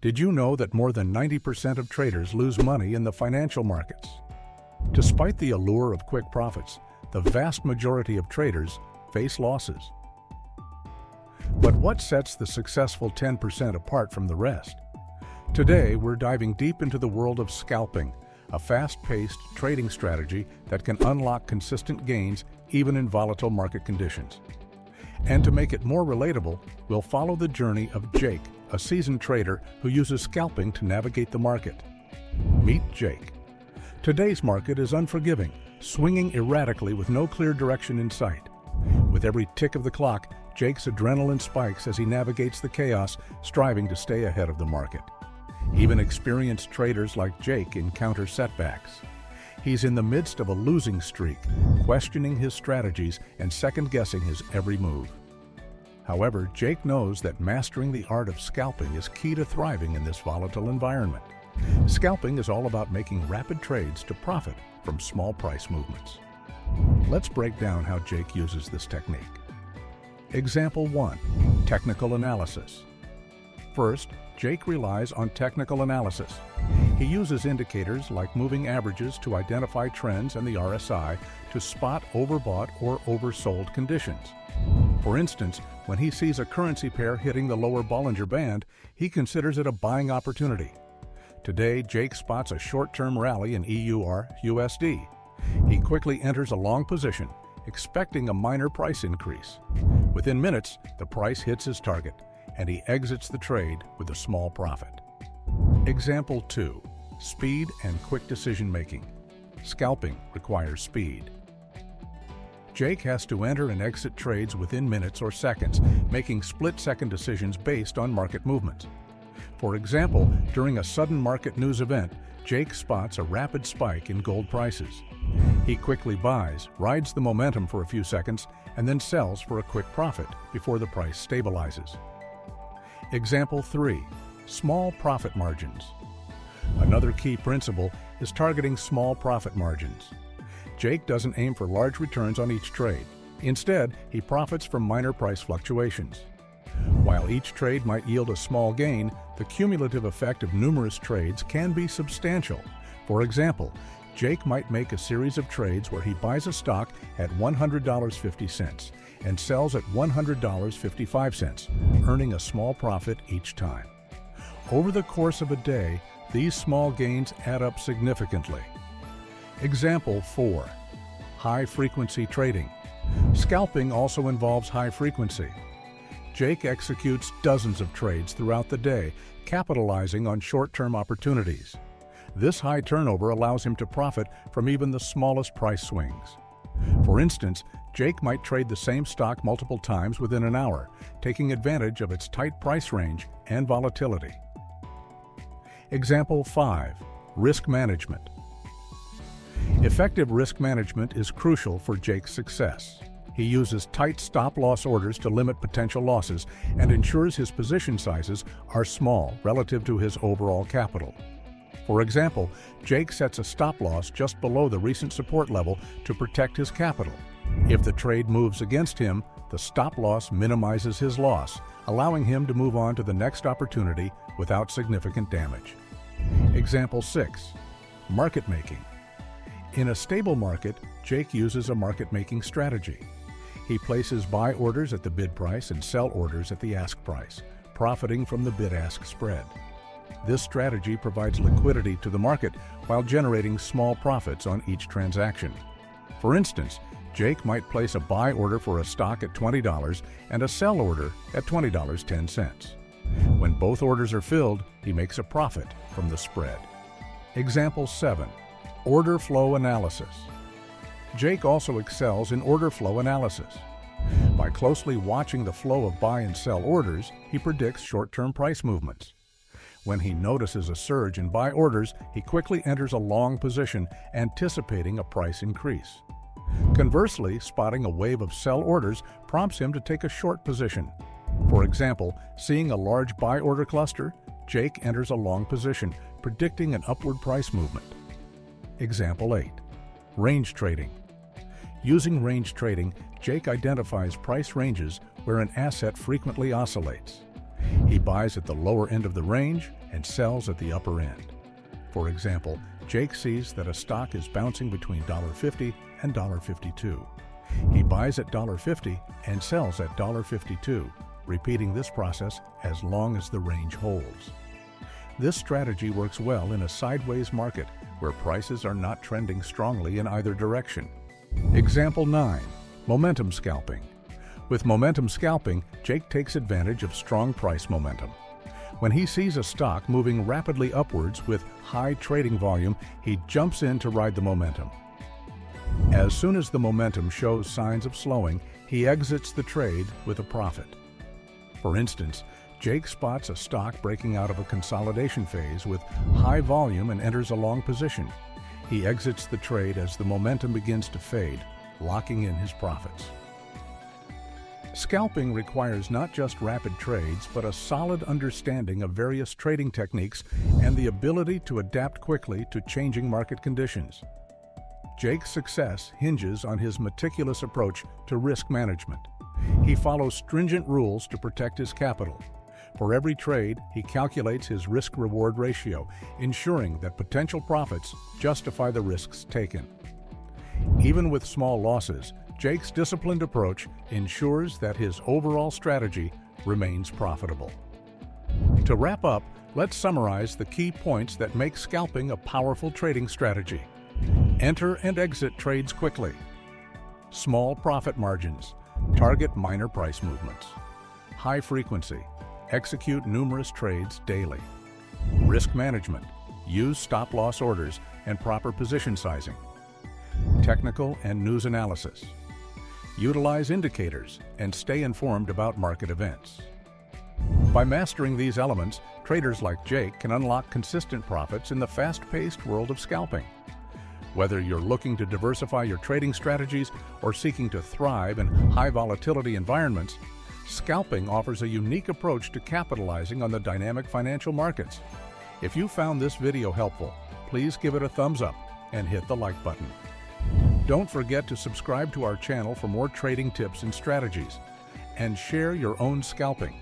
Did you know that more than 90% of traders lose money in the financial markets? Despite the allure of quick profits, the vast majority of traders face losses. But what sets the successful 10% apart from the rest? Today, we're diving deep into the world of scalping, a fast-paced trading strategy that can unlock consistent gains even in volatile market conditions. And to make it more relatable, we'll follow the journey of Jake, a seasoned trader who uses scalping to navigate the market. Meet Jake. Today's market is unforgiving, swinging erratically with no clear direction in sight. With every tick of the clock, Jake's adrenaline spikes as he navigates the chaos, striving to stay ahead of the market. Even experienced traders like Jake encounter setbacks. He's in the midst of a losing streak, questioning his strategies and second-guessing his every move. However, Jake knows that mastering the art of scalping is key to thriving in this volatile environment. Scalping is all about making rapid trades to profit from small price movements. Let's break down how Jake uses this technique. Example 1. Technical analysis. First, Jake relies on technical analysis. He uses indicators like moving averages to identify trends and the RSI to spot overbought or oversold conditions. For instance, when he sees a currency pair hitting the lower Bollinger Band, he considers it a buying opportunity. Today, Jake spots a short-term rally in EUR/USD. He quickly enters a long position, expecting a minor price increase. Within minutes, the price hits his target, and he exits the trade with a small profit. Example 2. Speed and quick decision-making. Scalping requires speed. Jake has to enter and exit trades within minutes or seconds, making split-second decisions based on market movements. For example, during a sudden market news event, Jake spots a rapid spike in gold prices. He quickly buys, rides the momentum for a few seconds, and then sells for a quick profit before the price stabilizes. Example 3. Small profit margins. Another key principle is targeting small profit margins. Jake doesn't aim for large returns on each trade. Instead, he profits from minor price fluctuations. While each trade might yield a small gain, the cumulative effect of numerous trades can be substantial. For example, Jake might make a series of trades where he buys a stock at $100.50 and sells at $100.55, earning a small profit each time. Over the course of a day, these small gains add up significantly. Example 4. High-frequency trading. Scalping also involves high frequency. Jake executes dozens of trades throughout the day, capitalizing on short-term opportunities. This high turnover allows him to profit from even the smallest price swings. For instance, Jake might trade the same stock multiple times within an hour, taking advantage of its tight price range and volatility. Example 5. Risk management. Effective risk management is crucial for Jake's success. He uses tight stop-loss orders to limit potential losses and ensures his position sizes are small relative to his overall capital. For example, Jake sets a stop-loss just below the recent support level to protect his capital. If the trade moves against him, the stop-loss minimizes his loss, allowing him to move on to the next opportunity without significant damage. Example 6. Market making. In a stable market, Jake uses a market-making strategy. He places buy orders at the bid price and sell orders at the ask price, profiting from the bid-ask spread. This strategy provides liquidity to the market while generating small profits on each transaction. For instance, Jake might place a buy order for a stock at $20 and a sell order at $20.10. When both orders are filled, he makes a profit from the spread. Example 7. Order flow analysis. Jake also excels in order flow analysis. By closely watching the flow of buy and sell orders, he predicts short-term price movements. When he notices a surge in buy orders, he quickly enters a long position, anticipating a price increase. Conversely, spotting a wave of sell orders prompts him to take a short position. For example, seeing a large buy order cluster, Jake enters a long position, predicting an upward price movement. Example 8. Range trading. Using range trading, Jake identifies price ranges where an asset frequently oscillates. He buys at the lower end of the range and sells at the upper end. For example, Jake sees that a stock is bouncing between $50 and $52. He buys at $50 and sells at $52, repeating this process as long as the range holds. This strategy works well in a sideways market where prices are not trending strongly in either direction. Example 9. Momentum scalping. With momentum scalping, Jake takes advantage of strong price momentum. When he sees a stock moving rapidly upwards with high trading volume, he jumps in to ride the momentum. As soon as the momentum shows signs of slowing, he exits the trade with a profit. For instance, Jake spots a stock breaking out of a consolidation phase with high volume and enters a long position. He exits the trade as the momentum begins to fade, locking in his profits. Scalping requires not just rapid trades, but a solid understanding of various trading techniques and the ability to adapt quickly to changing market conditions. Jake's success hinges on his meticulous approach to risk management. He follows stringent rules to protect his capital. For every trade, he calculates his risk-reward ratio, ensuring that potential profits justify the risks taken. Even with small losses, Jake's disciplined approach ensures that his overall strategy remains profitable. To wrap up, let's summarize the key points that make scalping a powerful trading strategy. Enter and exit trades quickly. Small profit margins. Target minor price movements. High frequency. Execute numerous trades daily. Risk management. Use stop-loss orders and proper position sizing. Technical and news analysis. Utilize indicators and stay informed about market events. By mastering these elements, traders like Jake can unlock consistent profits in the fast-paced world of scalping. Whether you're looking to diversify your trading strategies or seeking to thrive in high-volatility environments, scalping offers a unique approach to capitalizing on the dynamic financial markets. If you found this video helpful, please give it a thumbs up and hit the like button. Don't forget to subscribe to our channel for more trading tips and strategies, and share your own scalping.